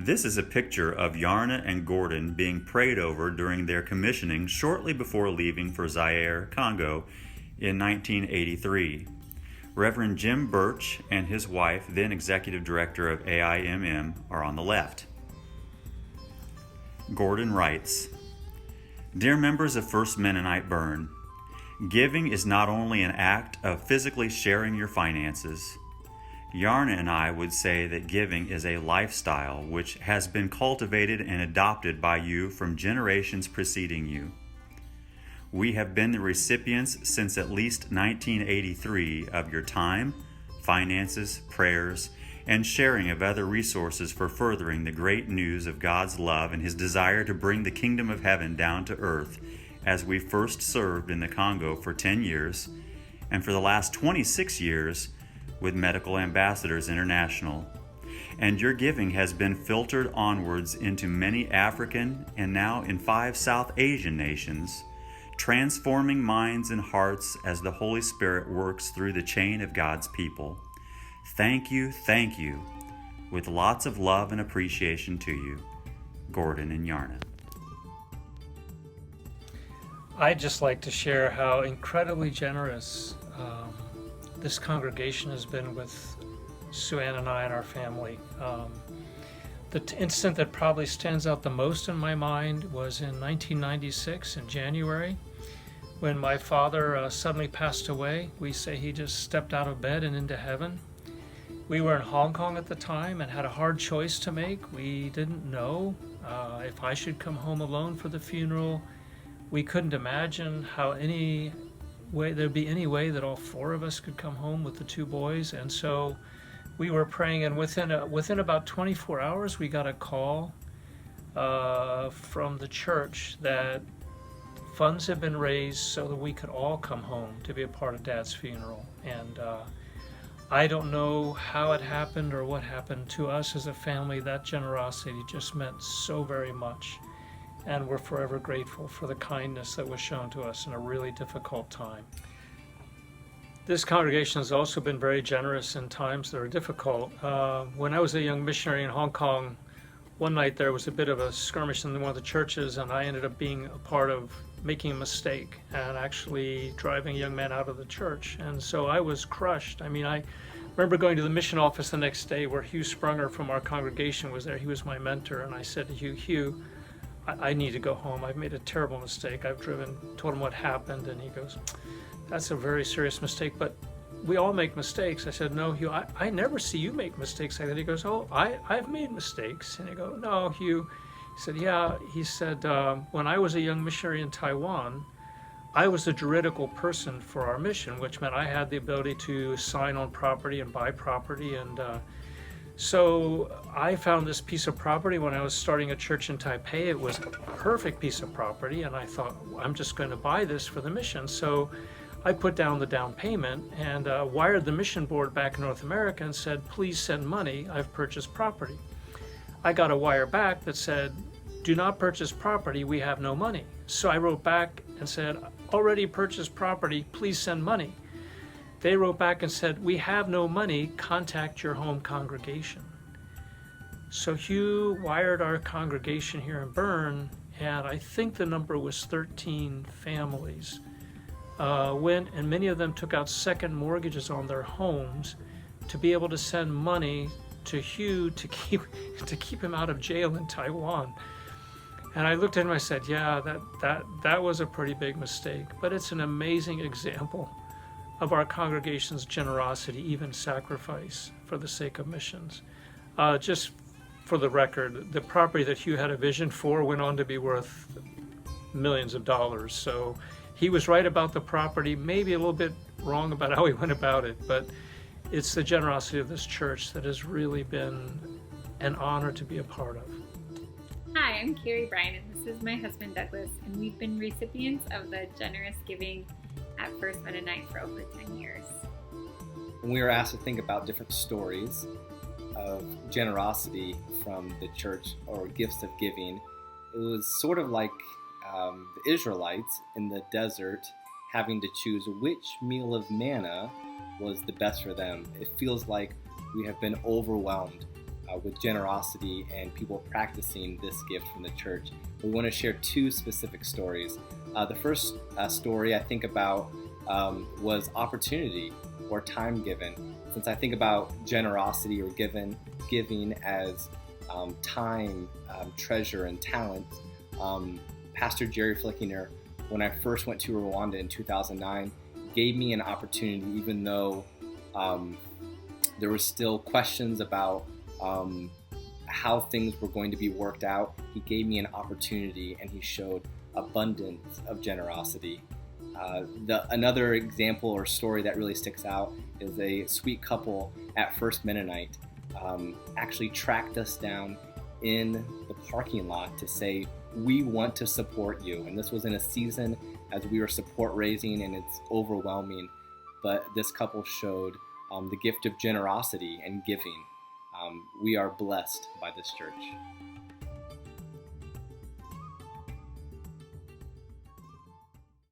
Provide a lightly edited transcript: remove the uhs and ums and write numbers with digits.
This is a picture of Yarna and Gordon being prayed over during their commissioning shortly before leaving for Zaire, Congo in 1983. Reverend Jim Birch and his wife, then Executive Director of AIMM, are on the left. Gordon writes, Dear members of First Mennonite Burn, giving is not only an act of physically sharing your finances. Yarna and I would say that giving is a lifestyle which has been cultivated and adopted by you from generations preceding you. We have been the recipients since at least 1983 of your time, finances, prayers, and sharing of other resources for furthering the great news of God's love and His desire to bring the kingdom of heaven down to earth, as we first served in the Congo for 10 years, and for the last 26 years with Medical Ambassadors International. And your giving has been filtered onwards into many African and now in 5 South Asian nations, transforming minds and hearts as the Holy Spirit works through the chain of God's people. Thank you, with lots of love and appreciation to you, Gordon and Yarna. I'd just like to share how incredibly generous this congregation has been with Sue Ann and I and our family. The incident that probably stands out the most in my mind was in 1996 in January, when my father suddenly passed away. We say he just stepped out of bed and into heaven. We were in Hong Kong at the time and had a hard choice to make. We didn't know if I should come home alone for the funeral. We couldn't imagine how there'd be any way that all 4 of us could come home with the 2 boys. And so we were praying, and within about 24 hours, we got a call from the church that funds had been raised so that we could all come home to be a part of Dad's funeral. And I don't know how it happened or what happened to us as a family. That generosity just meant so very much. And we're forever grateful for the kindness that was shown to us in a really difficult time. This congregation has also been very generous in times that are difficult. When I was a young missionary in Hong Kong, one night there was a bit of a skirmish in one of the churches, and I ended up being a part of making a mistake and actually driving a young man out of the church. And so I was crushed. I mean, I remember going to the mission office the next day where Hugh Sprunger from our congregation was there. He was my mentor, and I said to Hugh, I need to go home. I've made a terrible mistake. Told him what happened, and he goes, that's a very serious mistake, but we all make mistakes. I said, no, Hugh, I never see you make mistakes like that. He goes, oh, I've made mistakes. And I go, no, Hugh. He said, yeah. He said, when I was a young missionary in Taiwan, I was the juridical person for our mission, which meant I had the ability to sign on property and buy property. And so I found this piece of property when I was starting a church in Taipei. It was a perfect piece of property, and I thought, I'm just going to buy this for the mission. So I put down the down payment and wired the mission board back in North America and said, please send money. I've purchased property. I got a wire back that said, do not purchase property. We have no money. So I wrote back and said, already purchased property. Please send money. They wrote back and said, we have no money, contact your home congregation. So Hugh wired our congregation here in Bern, and I think the number was 13 families. Went, and many of them took out second mortgages on their homes to be able to send money to Hugh to keep him out of jail in Taiwan. And I looked at him and I said, yeah, that was a pretty big mistake, but it's an amazing example of our congregation's generosity, even sacrifice for the sake of missions. Just for the record, the property that Hugh had a vision for went on to be worth millions of dollars. So he was right about the property, maybe a little bit wrong about how he went about it, but it's the generosity of this church that has really been an honor to be a part of. Hi, I'm Carrie Bryan, and this is my husband Douglas, and we've been recipients of the generous giving at First Mennonite for over 10 years. When we were asked to think about different stories of generosity from the church or gifts of giving, it was sort of like the Israelites in the desert having to choose which meal of manna was the best for them. It feels like we have been overwhelmed with generosity and people practicing this gift from the church. We want to share two specific stories. The first story I think about was opportunity or time given. Since I think about generosity or giving as time, treasure, and talent, Pastor Jerry Flickinger, when I first went to Rwanda in 2009, gave me an opportunity, even though there were still questions about how things were going to be worked out. He gave me an opportunity, and he showed abundance of generosity. Another example or story that really sticks out is a sweet couple at First Mennonite actually tracked us down in the parking lot to say, we want to support you. And this was in a season as we were support raising, and it's overwhelming. But this couple showed the gift of generosity and giving. We are blessed by this church.